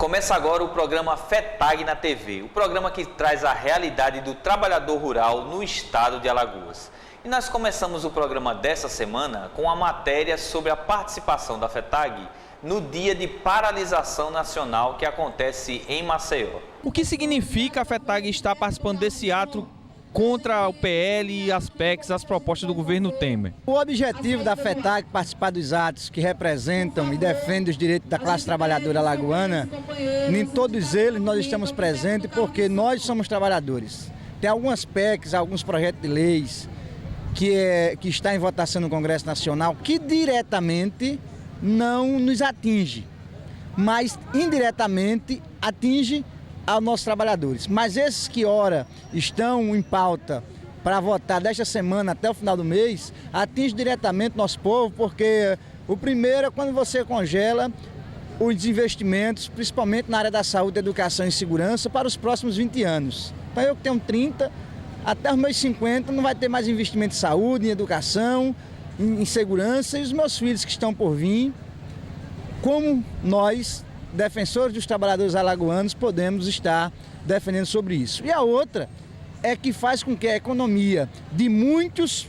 Começa agora o programa FETAG na TV, o programa que traz a realidade do trabalhador rural no estado de Alagoas. E nós começamos o programa dessa semana com a matéria sobre a participação da FETAG no dia de paralisação nacional que acontece em Maceió. O que significa a FETAG estar participando desse ato contra o PL e as PECs, as propostas do governo Temer? O objetivo da FETAG participar dos atos que representam e defendem os direitos da classe trabalhadora alagoana, em todos eles nós estamos presentes porque nós somos trabalhadores. Tem algumas PECs, alguns projetos de leis que está em votação no Congresso Nacional que diretamente não nos atinge, mas indiretamente atinge aos nossos trabalhadores. Mas esses que ora estão em pauta para votar desta semana até o final do mês, atinge diretamente nosso povo, porque o primeiro é quando você congela os investimentos, principalmente na área da saúde, educação e segurança, para os próximos 20 anos. Então eu que tenho 30, até os meus 50 não vai ter mais investimento em saúde, em educação, em segurança, e os meus filhos que estão por vir, como nós, defensores dos trabalhadores alagoanos, podemos estar defendendo sobre isso. E a outra é que faz com que a economia de muitos,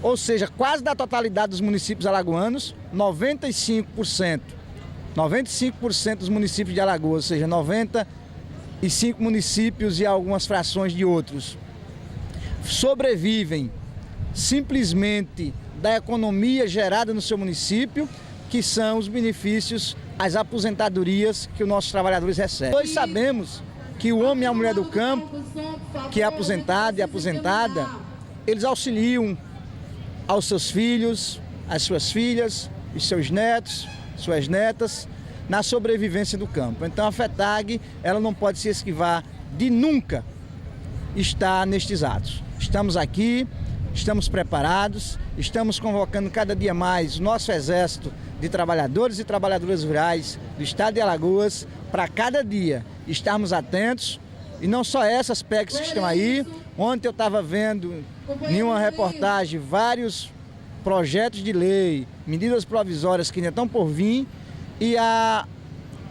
ou seja, quase da totalidade dos municípios alagoanos, 95% dos municípios de Alagoas, ou seja, 95 municípios e algumas frações de outros, sobrevivem simplesmente da economia gerada no seu município, que são os benefícios, as aposentadorias que os nossos trabalhadores recebem. Nós sabemos que o homem e a mulher do campo, que é aposentado e aposentada, eles auxiliam aos seus filhos, às suas filhas, os seus netos, suas netas, na sobrevivência do campo. Então a FETAG, ela não pode se esquivar de nunca estar nestes atos. Estamos aqui, estamos preparados, estamos convocando cada dia mais o nosso exército de trabalhadores e trabalhadoras rurais do estado de Alagoas para cada dia estarmos atentos, e não só essas PECs que estão aí. Ontem eu estava vendo em uma reportagem vários projetos de lei, medidas provisórias que ainda estão por vir, e a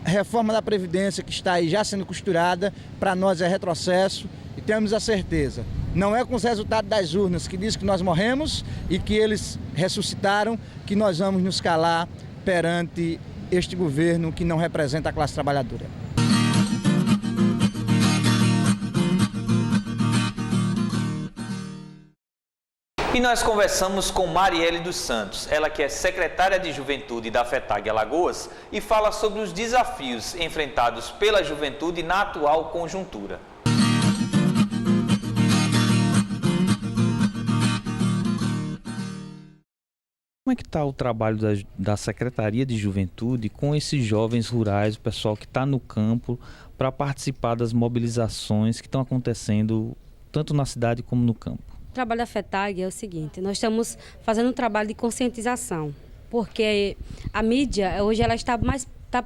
reforma da Previdência que está aí já sendo costurada, para nós é retrocesso, e temos a certeza. Não é com os resultados das urnas que diz que nós morremos e que eles ressuscitaram que nós vamos nos calar perante este governo que não representa a classe trabalhadora. E nós conversamos com Marielle dos Santos, ela que é secretária de Juventude da FETAG Alagoas, e fala sobre os desafios enfrentados pela juventude na atual conjuntura. Como é que está o trabalho da Secretaria de Juventude com esses jovens rurais, o pessoal que está no campo, para participar das mobilizações que estão acontecendo tanto na cidade como no campo? O trabalho da FETAG é o seguinte: nós estamos fazendo um trabalho de conscientização, porque a mídia hoje ela está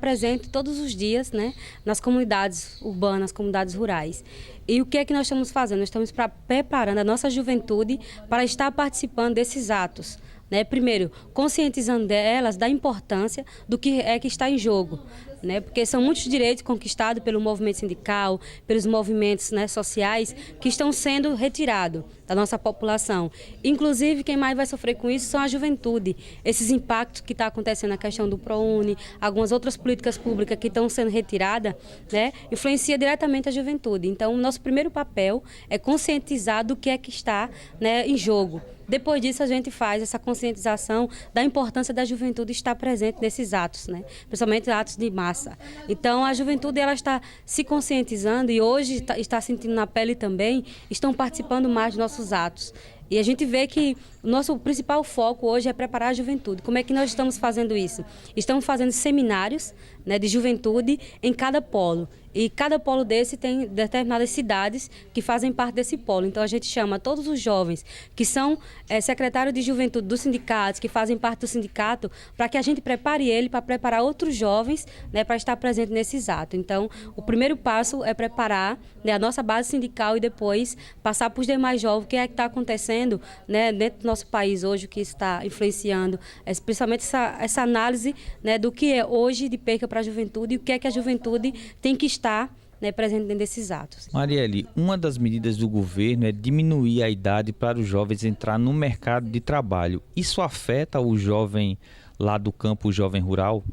presente todos os dias, né, nas comunidades urbanas, comunidades rurais. E o que é que nós estamos fazendo? Nós estamos preparando a nossa juventude para estar participando desses atos. Né? Primeiro, conscientizando elas da importância do que é que está em jogo, né? Porque são muitos direitos conquistados pelo movimento sindical, pelos movimentos, né, sociais, que estão sendo retirados da nossa população. Inclusive, quem mais vai sofrer com isso são a juventude. Esses impactos que está acontecendo na questão do ProUni, algumas outras políticas públicas que estão sendo retiradas, né, influencia diretamente a juventude. Então, o nosso primeiro papel é conscientizar do que é que está, né, em jogo. Depois disso, a gente faz essa conscientização da importância da juventude estar presente nesses atos, né? Principalmente atos de massa. Então, a juventude ela está se conscientizando e hoje está sentindo na pele também, estão participando mais dos nossos atos. E a gente vê que o nosso principal foco hoje é preparar a juventude. Como é que nós estamos fazendo isso? Estamos fazendo seminários, né, de juventude em cada polo. E cada polo desse tem determinadas cidades que fazem parte desse polo. Então a gente chama todos os jovens que são secretários de juventude dos sindicatos, que fazem parte do sindicato, para que a gente prepare ele para preparar outros jovens, né, para estar presente nesses atos. Então o primeiro passo é preparar, né, a nossa base sindical e depois passar para os demais jovens o que é que está acontecendo acontecendo, né, dentro do nosso país hoje, o que está influenciando, principalmente essa análise, né, do que é hoje de perca para a juventude e o que é que a juventude tem que estar, né, presente dentro desses atos. Marielle, uma das medidas do governo é diminuir a idade para os jovens entrar no mercado de trabalho. Isso afeta o jovem lá do campo, o jovem rural?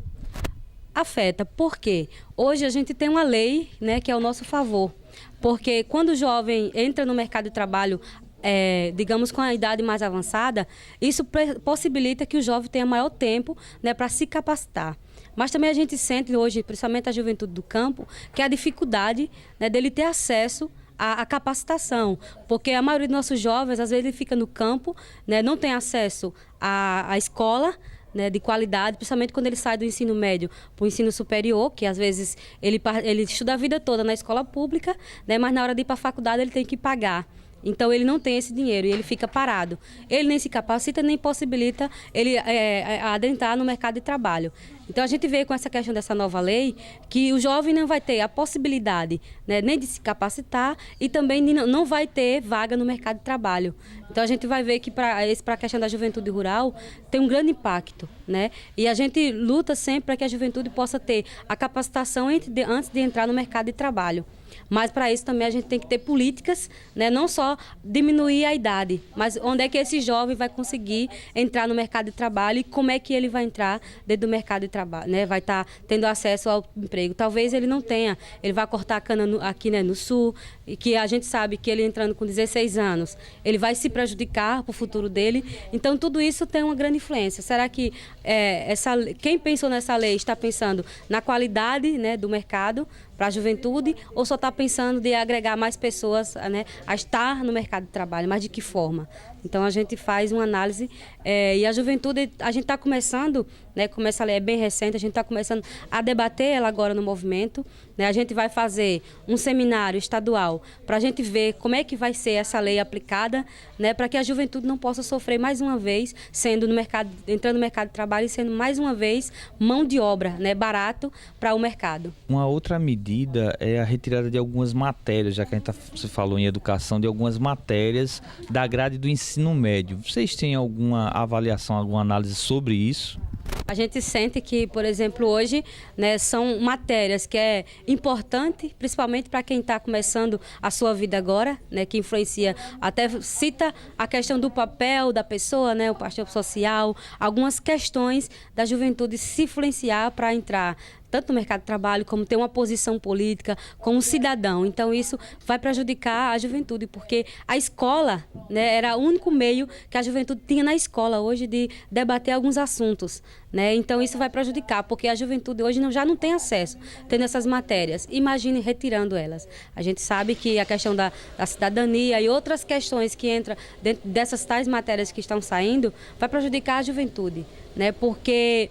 Afeta, porque hoje a gente tem uma lei, né, que é ao nosso favor. Porque quando o jovem entra no mercado de trabalho, digamos, com a idade mais avançada, isso possibilita que o jovem tenha maior tempo, né, para se capacitar. Mas também a gente sente hoje, principalmente a juventude do campo, que é a dificuldade, né, dele ter acesso à capacitação. Porque a maioria dos nossos jovens, às vezes, ele fica no campo, né, não tem acesso à escola, né, de qualidade, principalmente quando ele sai do ensino médio para o ensino superior, que às vezes ele estuda a vida toda na escola pública, né, mas na hora de ir para a faculdade ele tem que pagar. Então ele não tem esse dinheiro e ele fica parado. Ele nem se capacita, nem possibilita ele adentrar no mercado de trabalho. Então a gente vê com essa questão dessa nova lei que o jovem não vai ter a possibilidade, né, nem de se capacitar e também não vai ter vaga no mercado de trabalho. Então a gente vai ver que para a questão da juventude rural tem um grande impacto, né? E a gente luta sempre para que a juventude possa ter a capacitação antes de entrar no mercado de trabalho. Mas para isso também a gente tem que ter políticas, né? Não só diminuir a idade, mas onde é que esse jovem vai conseguir entrar no mercado de trabalho e como é que ele vai entrar dentro do mercado de trabalho, né? Vai estar tendo acesso ao emprego. Talvez ele não tenha, ele vai cortar a cana aqui, né, no sul, e que a gente sabe que ele entrando com 16 anos, ele vai se prejudicar para o futuro dele. Então tudo isso tem uma grande influência. Será que quem pensou nessa lei está pensando na qualidade, né, do mercado para a juventude ou só está pensando de agregar mais pessoas, né, a estar no mercado de trabalho, mas de que forma? Então a gente faz uma análise e a juventude, a gente está começando, né, como essa lei é bem recente, a gente está começando a debater ela agora no movimento, né, a gente vai fazer um seminário estadual para a gente ver como é que vai ser essa lei aplicada, né, para que a juventude não possa sofrer mais uma vez entrando no mercado de trabalho e sendo mais uma vez mão de obra, né, barato para o mercado. Uma outra medida é a retirada de algumas matérias, já que a gente se falou em educação, de algumas matérias da grade do ensino médio. Vocês têm alguma avaliação, alguma análise sobre isso? A gente sente que, por exemplo, hoje, né, são matérias que é importante, principalmente para quem está começando a sua vida agora, né, que influencia, até cita a questão do papel da pessoa, né, o papel social, algumas questões da juventude se influenciar para entrar tanto no mercado de trabalho, como ter uma posição política, como cidadão. Então, isso vai prejudicar a juventude, porque a escola, né, era o único meio que a juventude tinha na escola hoje de debater alguns assuntos, né? Então, isso vai prejudicar, porque a juventude hoje já não tem acesso, tendo essas matérias. Imagine retirando elas. A gente sabe que a questão da cidadania e outras questões que entram dentro dessas tais matérias que estão saindo, vai prejudicar a juventude, né? Porque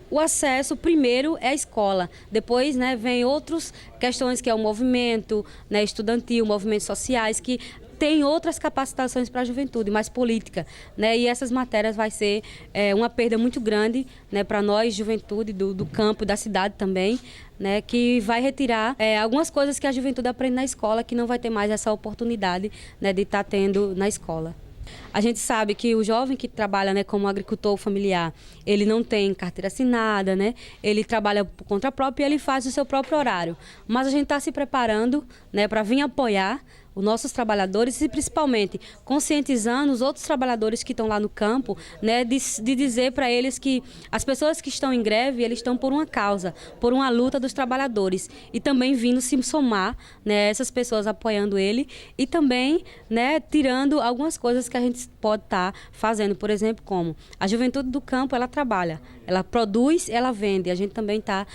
o acesso primeiro é a escola, depois, né, vem outras questões que é o movimento, né, estudantil, movimentos sociais, que tem outras capacitações para a juventude, mais política, né, e essas matérias vai ser uma perda muito grande, né, para nós, juventude do campo, da cidade também, né, que vai retirar algumas coisas que a juventude aprende na escola, que não vai ter mais essa oportunidade, né, de estar tendo na escola. A gente sabe que o jovem que trabalha, né, como agricultor familiar, ele não tem carteira assinada, né? Ele trabalha por conta própria e ele faz o seu próprio horário. Mas a gente está se preparando, né, para vir apoiar os nossos trabalhadores e principalmente conscientizando os outros trabalhadores que estão lá no campo, né, de dizer para eles que as pessoas que estão em greve, eles estão por uma causa, por uma luta dos trabalhadores e também vindo se somar, né, essas pessoas apoiando ele e também, né, tirando algumas coisas que a gente pode estar fazendo, por exemplo, como a juventude do campo, ela trabalha, ela produz, ela vende, a gente também está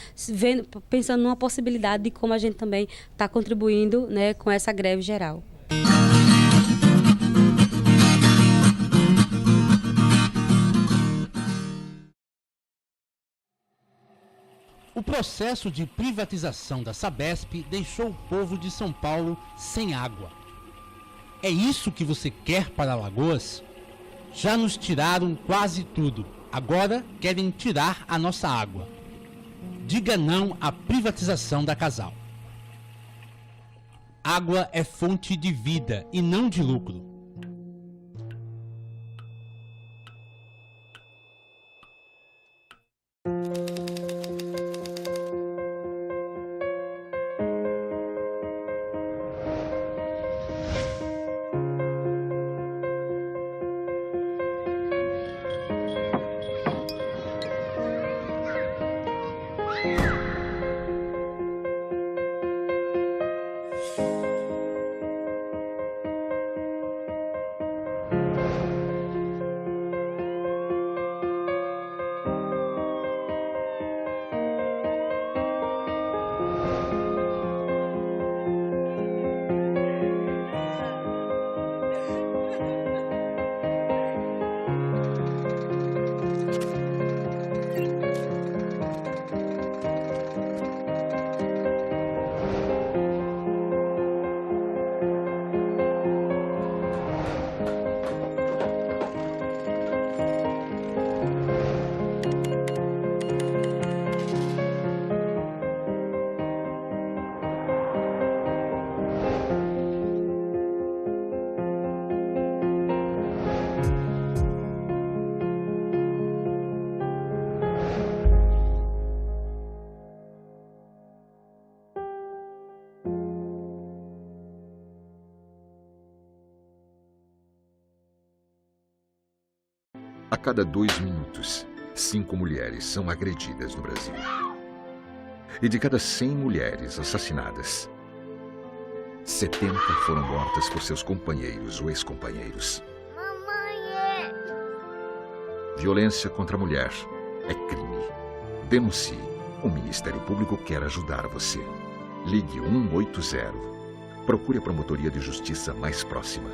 pensando numa possibilidade de como a gente também está contribuindo, né, com essa greve geral. O processo de privatização da Sabesp deixou o povo de São Paulo sem água. É isso que você quer para Alagoas? Já nos tiraram quase tudo. Agora querem tirar a nossa água. Diga não à privatização da Casal. Água é fonte de vida e não de lucro. A cada 2 minutos, 5 mulheres são agredidas no Brasil. E de cada 100 mulheres assassinadas, 70 foram mortas por seus companheiros ou ex-companheiros. Violência contra a mulher é crime. Denuncie. O Ministério Público quer ajudar você. Ligue 180. Procure a promotoria de justiça mais próxima.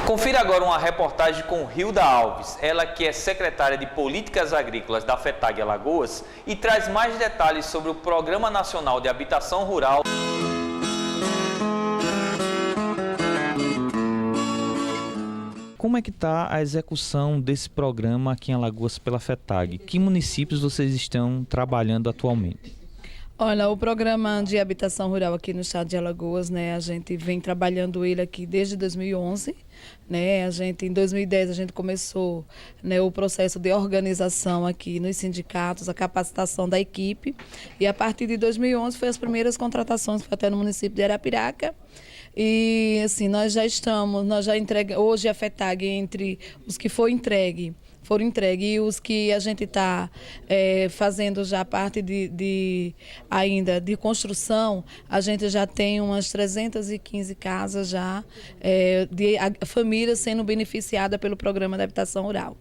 Confira agora uma reportagem com Hilda Alves, ela que é secretária de Políticas Agrícolas da FETAG Alagoas e traz mais detalhes sobre o Programa Nacional de Habitação Rural. Como é que está a execução desse programa aqui em Alagoas pela FETAG? Que municípios vocês estão trabalhando atualmente? Olha, o programa de habitação rural aqui no estado de Alagoas, né, a gente vem trabalhando ele aqui desde 2011, né, em 2010 a gente começou, né, o processo de organização aqui nos sindicatos, a capacitação da equipe, e a partir de 2011 foi as primeiras contratações, foi até no município de Arapiraca. E assim, nós já entregamos, hoje a FETAG, entre os que foram entregues e os que a gente está fazendo já parte ainda de construção, a gente já tem umas 315 casas já de famílias sendo beneficiadas pelo programa de habitação rural.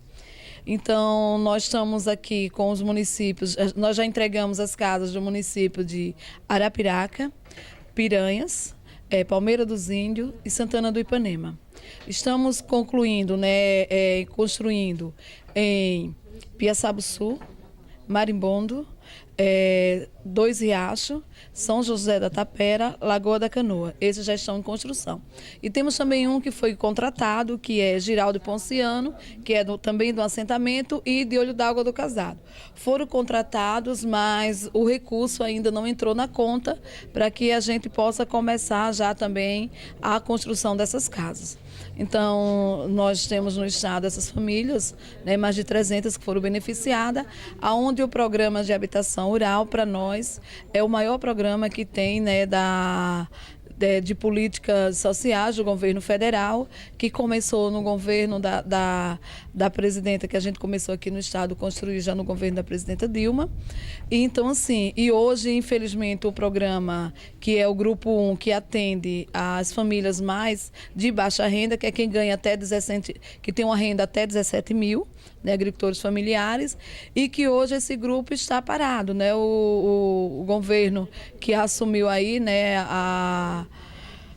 Então, nós estamos aqui com os municípios, nós já entregamos as casas do município de Arapiraca, Piranhas, Palmeira dos Índios e Santana do Ipanema. Estamos concluindo, construindo em Piaçabuçu, Marimbondo, Dois Riachos, São José da Tapera, Lagoa da Canoa. Esses já estão em construção. E temos também um que foi contratado, que é Giraldo Ponciano, que é também do assentamento, e de Olho d'Água do Casado. Foram contratados, mas o recurso ainda não entrou na conta para que a gente possa começar já também a construção dessas casas. Então, nós temos no estado essas famílias, né, mais de 300 que foram beneficiadas, onde o programa de habitação rural, para nós, é o maior programa que tem, né, de políticas sociais do governo federal, que começou no governo da presidenta, que a gente começou aqui no estado, construir já no governo da presidenta Dilma. E, então, assim, e hoje, infelizmente, o programa, que é o Grupo 1, que atende as famílias mais de baixa renda, que é quem ganha até 17, que tem uma renda até 17 mil, né, agricultores familiares, e que hoje esse grupo está parado, né? O governo que assumiu aí, né,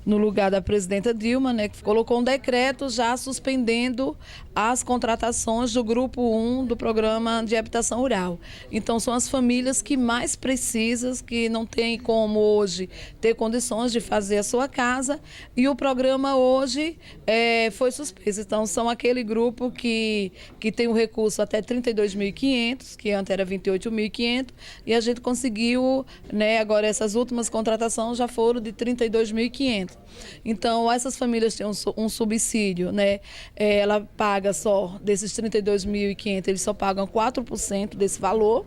no lugar da presidenta Dilma, né, que colocou um decreto já suspendendo as contratações do Grupo 1 do Programa de Habitação Rural. Então, são as famílias que mais precisam, que não têm como hoje ter condições de fazer a sua casa, e o programa hoje foi suspenso. Então, são aquele grupo que tem o recurso até 32.500, que antes era 28.500, e a gente conseguiu, né, agora essas últimas contratações já foram de 32.500. Então, essas famílias têm um subsídio, né? Ela paga só, desses 32.500, eles só pagam 4% desse valor.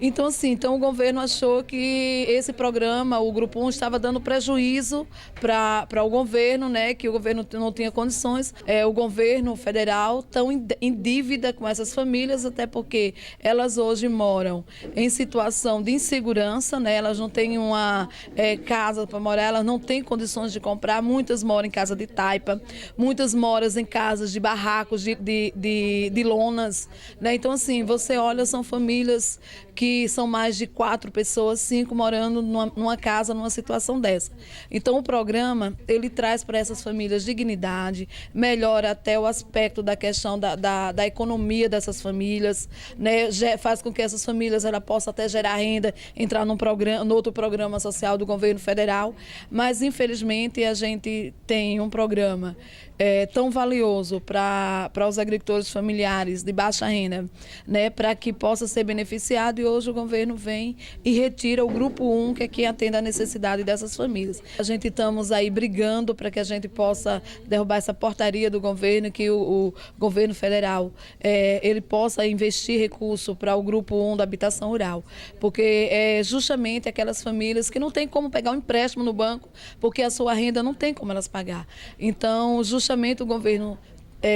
Então, assim, o governo achou que esse programa, o Grupo 1, estava dando prejuízo para o governo, né? Que o governo não tinha condições. O governo federal tão em dívida com essas famílias, até porque elas hoje moram em situação de insegurança, né? Elas não têm uma casa para morar, elas não têm condições de comprar. Muitas moram em casa de taipa, muitas moram em casas de barracos, de lonas, né? Então, assim, você olha, são famílias que são mais de 4 pessoas, 5 morando numa casa, numa situação dessa. Então, o programa, ele traz para essas famílias dignidade, melhora até o aspecto da questão da economia dessas famílias, né? Faz com que essas famílias possam até gerar renda, entrar no outro programa social do governo federal, mas, infelizmente, a gente tem um programa tão valioso para os agricultores familiares de baixa renda, né, para que possa ser beneficiado, e hoje o governo vem e retira o grupo 1, que é quem atende a necessidade dessas famílias. A gente estamos aí brigando para que a gente possa derrubar essa portaria do governo, que o governo federal ele possa investir recurso para o grupo 1 da habitação rural, porque é justamente aquelas famílias que não tem como pegar um empréstimo no banco, porque a sua renda não tem como elas pagar. Então, justamente o governo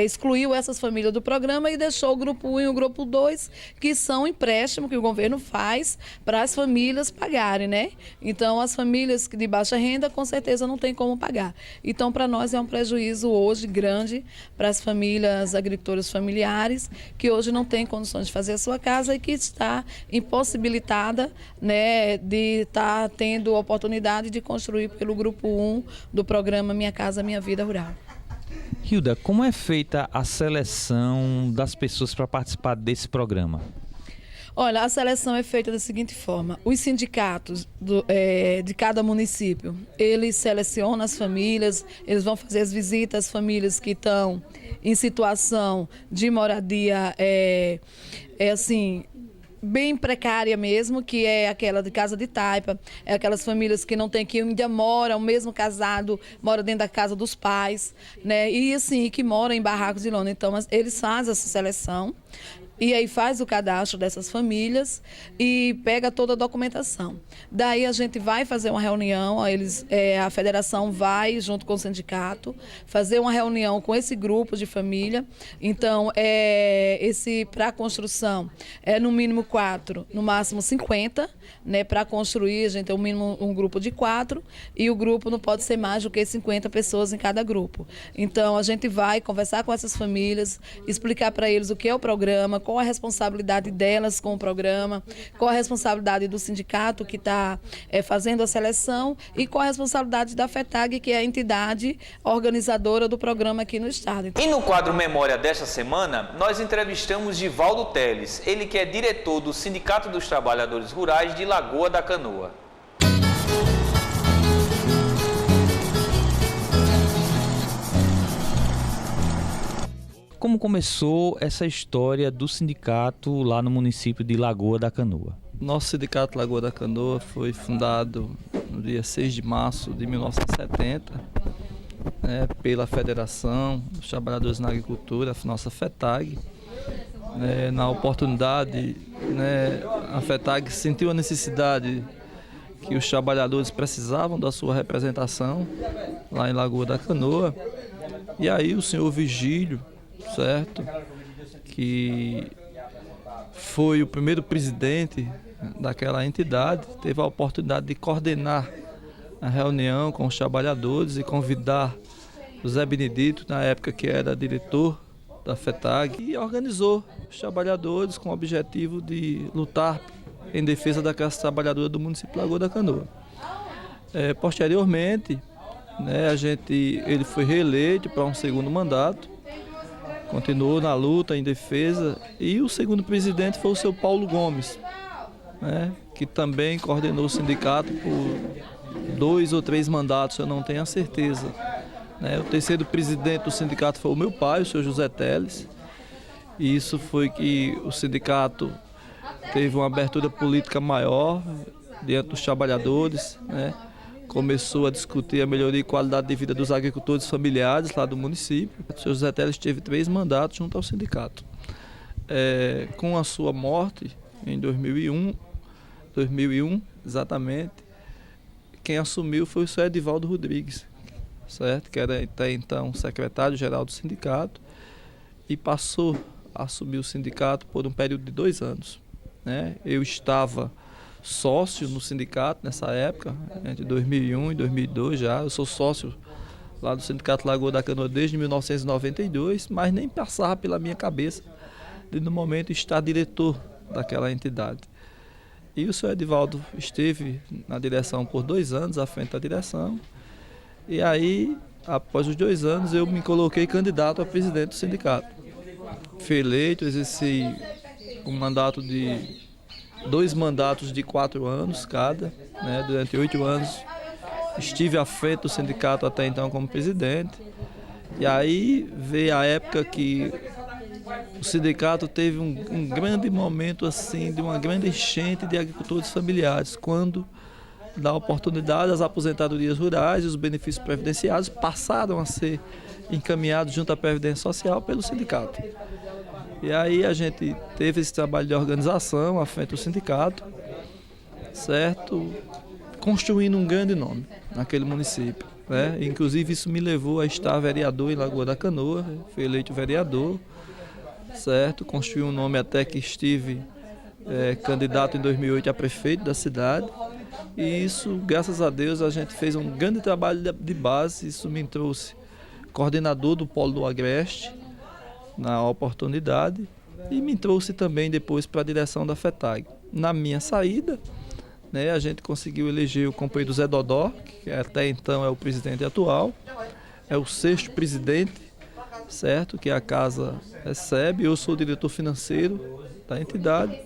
excluiu essas famílias do programa e deixou o grupo 1 e o grupo 2, que são empréstimos que o governo faz para as famílias pagarem, né? Então, as famílias de baixa renda, com certeza, não tem como pagar. Então, para nós é um prejuízo hoje grande para as famílias agricultoras familiares, que hoje não têm condições de fazer a sua casa e que está impossibilitada, né, de estar tendo a oportunidade de construir pelo grupo 1 do programa Minha Casa Minha Vida Rural. Hilda, como é feita a seleção das pessoas para participar desse programa? Olha, a seleção é feita da seguinte forma: os sindicatos de cada município, eles selecionam as famílias, eles vão fazer as visitas às famílias que estão em situação de moradia, assim, bem precária mesmo, que é aquela de casa de taipa, é aquelas famílias que não tem, que ainda moram, mesmo casado, mora dentro da casa dos pais, né? E assim, que moram em barracos de lona. Então, eles fazem essa seleção e aí faz o cadastro dessas famílias e pega toda a documentação. Daí a gente vai fazer uma reunião, a federação vai, junto com o sindicato, fazer uma reunião com esse grupo de família. Então, para a construção, no mínimo 4, no máximo 50, né? Para construir, a gente tem um grupo de 4 e o grupo não pode ser mais do que 50 pessoas em cada grupo. Então, a gente vai conversar com essas famílias, explicar para eles o que é o programa, qual a responsabilidade delas com o programa, qual a responsabilidade do sindicato que está fazendo a seleção e qual a responsabilidade da FETAG, que é a entidade organizadora do programa aqui no estado. E no quadro Memória desta semana, nós entrevistamos Givaldo Teles, ele que é diretor do Sindicato dos Trabalhadores Rurais de Lagoa da Canoa. Como começou essa história do sindicato lá no município de Lagoa da Canoa? Nosso sindicato Lagoa da Canoa foi fundado no dia 6 de março de 1970, pela Federação dos Trabalhadores na Agricultura, a nossa FETAG. Na oportunidade, a FETAG sentiu a necessidade que os trabalhadores precisavam da sua representação lá em Lagoa da Canoa. E aí o senhor Vigílio, certo, que foi o primeiro presidente daquela entidade, teve a oportunidade de coordenar a reunião com os trabalhadores e convidar o Zé Benedito, na época que era diretor da FETAG, e organizou os trabalhadores com o objetivo de lutar em defesa da classe trabalhadora do município de Lagoa da Canoa. Posteriormente, ele foi reeleito para um segundo mandato, continuou na luta em defesa, e o segundo presidente foi o seu Paulo Gomes, que também coordenou o sindicato por 2 ou 3 mandatos, eu não tenho a certeza. O terceiro presidente do sindicato foi o meu pai, o senhor José Teles, e isso foi que o sindicato teve uma abertura política maior diante dos trabalhadores, começou a discutir a melhoria e qualidade de vida dos agricultores familiares lá do município. O senhor José Teles teve 3 mandatos junto ao sindicato. Com a sua morte, em 2001, exatamente, quem assumiu foi o senhor Edivaldo Rodrigues, certo? Que era até então secretário-geral do sindicato, e passou a assumir o sindicato por um período de 2 anos. Eu estava sócio no sindicato nessa época, entre 2001 e 2002 já. Eu sou sócio lá do Sindicato Lagoa da Canoa desde 1992, mas nem passava pela minha cabeça de no momento estar diretor daquela entidade. E o senhor Edivaldo esteve na direção por 2 anos, à frente da direção, e aí, após os 2 anos, eu me coloquei candidato a presidente do sindicato. Fui eleito, exerci um mandato de 2 mandatos de 4 anos cada, durante 8 anos. Estive à frente do sindicato até então como presidente. E aí veio a época que o sindicato teve um grande momento assim, de uma grande enchente de agricultores familiares, quando da oportunidade as aposentadorias rurais e os benefícios previdenciários passaram a ser encaminhados junto à Previdência Social pelo sindicato. E aí a gente teve esse trabalho de organização à frente do sindicato, certo? Construindo um grande nome naquele município, né? Inclusive isso me levou a estar vereador em Lagoa da Canoa, fui eleito vereador, certo? Construí um nome até que estive candidato em 2008 a prefeito da cidade. E isso, graças a Deus, a gente fez um grande trabalho de base. Isso me trouxe coordenador do Polo do Agreste na oportunidade e me trouxe também depois para a direção da FETAG. Na minha saída, né, a gente conseguiu eleger o companheiro Zé Dodó, que até então é o presidente atual, é o 6º presidente, certo, que a casa recebe. Eu sou o diretor financeiro da entidade.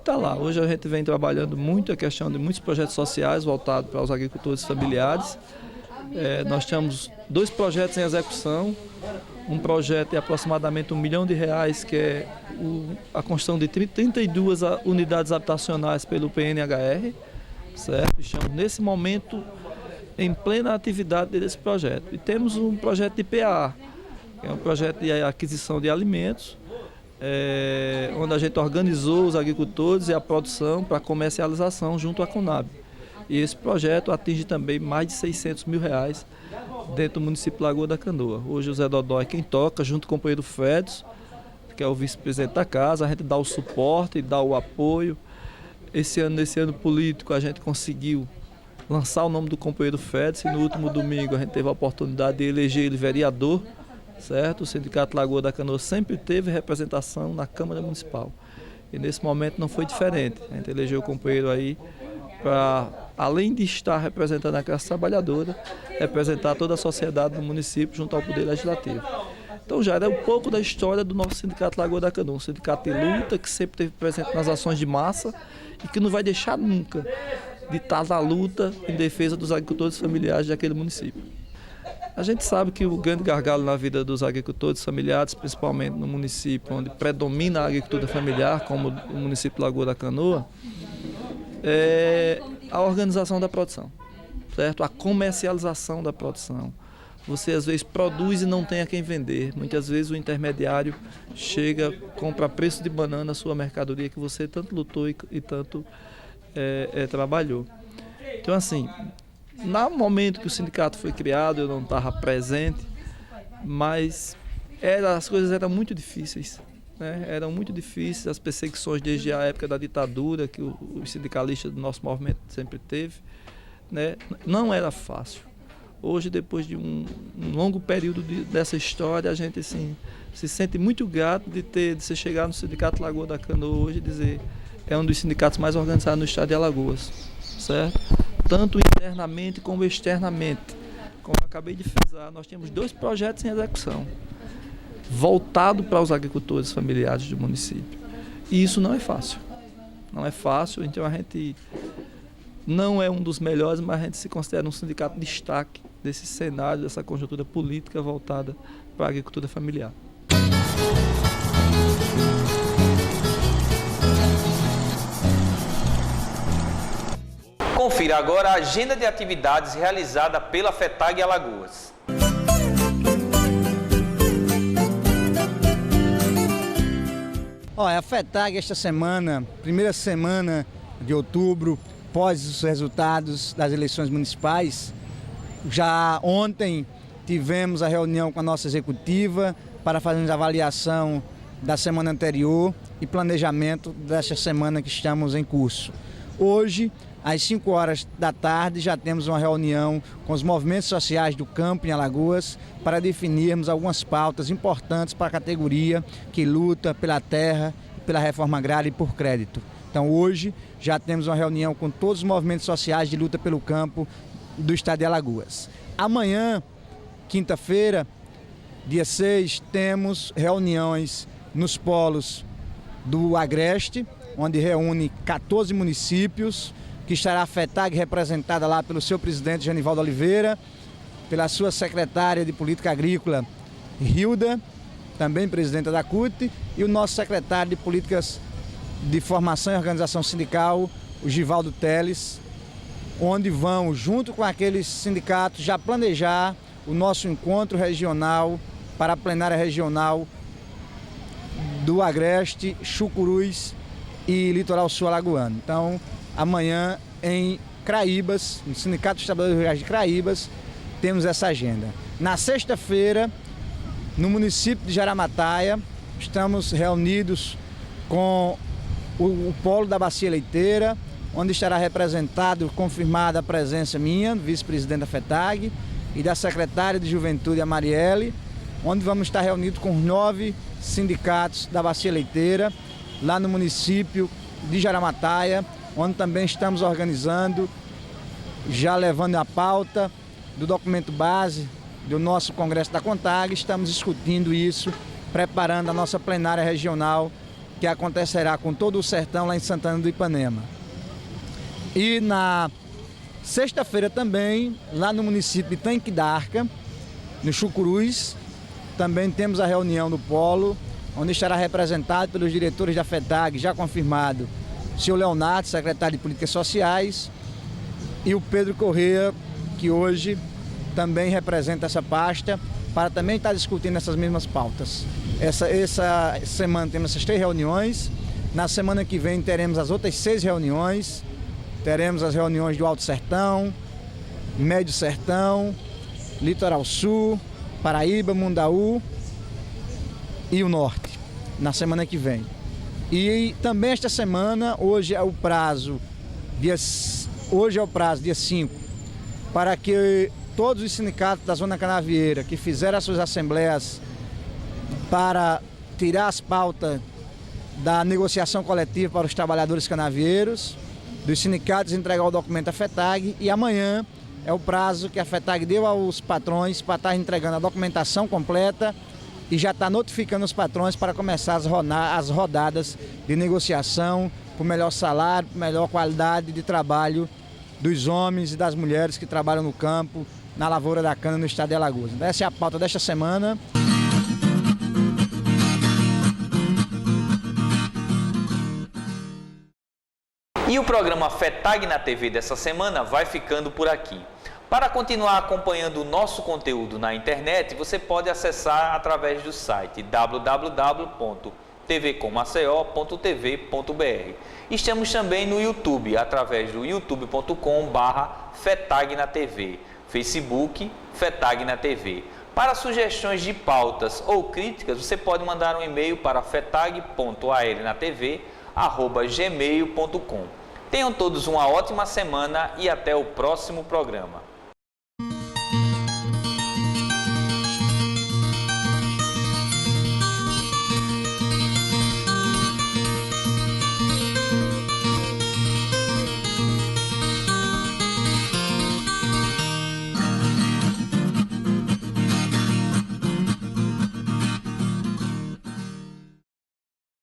Tá lá, hoje a gente vem trabalhando muito a questão de muitos projetos sociais voltados para os agricultores familiares. Nós temos 2 projetos em execução, um projeto de aproximadamente R$1 milhão, que é a construção de 32 unidades habitacionais pelo PNHR, certo? Estamos nesse momento em plena atividade desse projeto. E temos um projeto de PA, que é um projeto de aquisição de alimentos, onde a gente organizou os agricultores e a produção para comercialização junto à Conab. E esse projeto atinge também mais de R$600 mil dentro do município de Lagoa da Canoa. Hoje o Zé Dodó é quem toca, junto com o companheiro Fredson, que é o vice-presidente da casa. A gente dá o suporte, dá o apoio. Nesse ano político, a gente conseguiu lançar o nome do companheiro Fredson e no último domingo a gente teve a oportunidade de eleger ele vereador, certo? O Sindicato Lagoa da Canoa sempre teve representação na Câmara Municipal. E nesse momento não foi diferente. A gente elegeu o companheiro aí para, além de estar representando a classe trabalhadora, representar toda a sociedade do município junto ao Poder Legislativo. Então já era um pouco da história do nosso Sindicato Lagoa da Canoa, um sindicato de luta que sempre esteve presente nas ações de massa e que não vai deixar nunca de estar na luta em defesa dos agricultores familiares daquele município. A gente sabe que o grande gargalo na vida dos agricultores familiares, principalmente no município onde predomina a agricultura familiar, como o município de Lagoa da Canoa, é a organização da produção, certo? A comercialização da produção. Você às vezes produz e não tem a quem vender. Muitas vezes o intermediário chega, compra a preço de banana a sua mercadoria que você tanto lutou e tanto trabalhou. Então assim, no momento que o sindicato foi criado, eu não estava presente, mas as coisas eram muito difíceis. Eram muito difíceis, as perseguições desde a época da ditadura, que os sindicalistas do nosso movimento sempre teve, né? Não era fácil. Hoje, depois de um longo período dessa história, a gente assim, se sente muito grato de se chegar no Sindicato Lagoa da Canoa hoje e dizer é um dos sindicatos mais organizados no estado de Alagoas, certo? Tanto internamente como externamente. Como eu acabei de frisar, nós temos 2 projetos em execução, voltado para os agricultores familiares do município. E isso não é fácil. Não é fácil, então a gente não é um dos melhores, mas a gente se considera um sindicato de destaque desse cenário, dessa conjuntura política voltada para a agricultura familiar. Confira agora a agenda de atividades realizada pela FETAG Alagoas. A FETAG esta semana, primeira semana de outubro, após os resultados das eleições municipais, já ontem tivemos a reunião com a nossa executiva para fazermos a avaliação da semana anterior e planejamento desta semana que estamos em curso. Hoje, às 5 horas da tarde, já temos uma reunião com os movimentos sociais do campo em Alagoas para definirmos algumas pautas importantes para a categoria que luta pela terra, pela reforma agrária e por crédito. Então hoje já temos uma reunião com todos os movimentos sociais de luta pelo campo do estado de Alagoas. Amanhã, quinta-feira, dia 6, temos reuniões nos polos do Agreste, onde reúne 14 municípios, que estará a FETAG representada lá pelo seu presidente Genivaldo Oliveira, pela sua secretária de Política Agrícola, Hilda, também presidenta da CUT, e o nosso secretário de Políticas de Formação e Organização Sindical, o Givaldo Teles, onde vão, junto com aqueles sindicatos, já planejar o nosso encontro regional para a plenária regional do Agreste, Chucuruz e Litoral Sul Alagoano. Então, amanhã em Craíbas, no Sindicato dos Trabalhadores Rurais de Craíbas, temos essa agenda. Na sexta-feira, no município de Jaramataia, estamos reunidos com o polo da Bacia Leiteira, onde estará representado, confirmada a presença minha, vice-presidente da FETAG, e da secretária de Juventude, a Marielle, onde vamos estar reunidos com os 9 sindicatos da Bacia Leiteira, lá no município de Jaramataia, onde também estamos organizando, já levando a pauta do documento base do nosso Congresso da CONTAG, estamos discutindo isso, preparando a nossa plenária regional, que acontecerá com todo o sertão lá em Santana do Ipanema. E na sexta-feira também, lá no município de Tanque d'Arca, no Chucuruz, também temos a reunião do Polo, onde estará representado pelos diretores da FETAG, já confirmado, o senhor Leonardo, secretário de Políticas Sociais, e o Pedro Corrêa, que hoje também representa essa pasta, para também estar discutindo essas mesmas pautas. Essa semana temos essas 3 reuniões, na semana que vem teremos as outras 6 reuniões, teremos as reuniões do Alto Sertão, Médio Sertão, Litoral Sul, Paraíba, Mundaú e o Norte, na semana que vem. E também esta semana, hoje é o prazo, dia 5, para que todos os sindicatos da Zona Canavieira que fizeram as suas assembleias para tirar as pautas da negociação coletiva para os trabalhadores canavieiros, dos sindicatos entregar o documento à FETAG, e amanhã é o prazo que a FETAG deu aos patrões para estar entregando a documentação completa e já está notificando os patrões para começar as rodadas de negociação por melhor salário, por melhor qualidade de trabalho dos homens e das mulheres que trabalham no campo, na lavoura da cana no estado de Alagoas. Então, essa é a pauta desta semana. E o programa FETAG na TV dessa semana vai ficando por aqui. Para continuar acompanhando o nosso conteúdo na internet, você pode acessar através do site www.tvcommaceo.tv.br. Estamos também no YouTube, através do youtube.com/FETAG na TV, Facebook FETAG na TV. Para sugestões de pautas ou críticas, você pode mandar um e-mail para fetag.alnatv@gmail.com. Tenham todos uma ótima semana e até o próximo programa.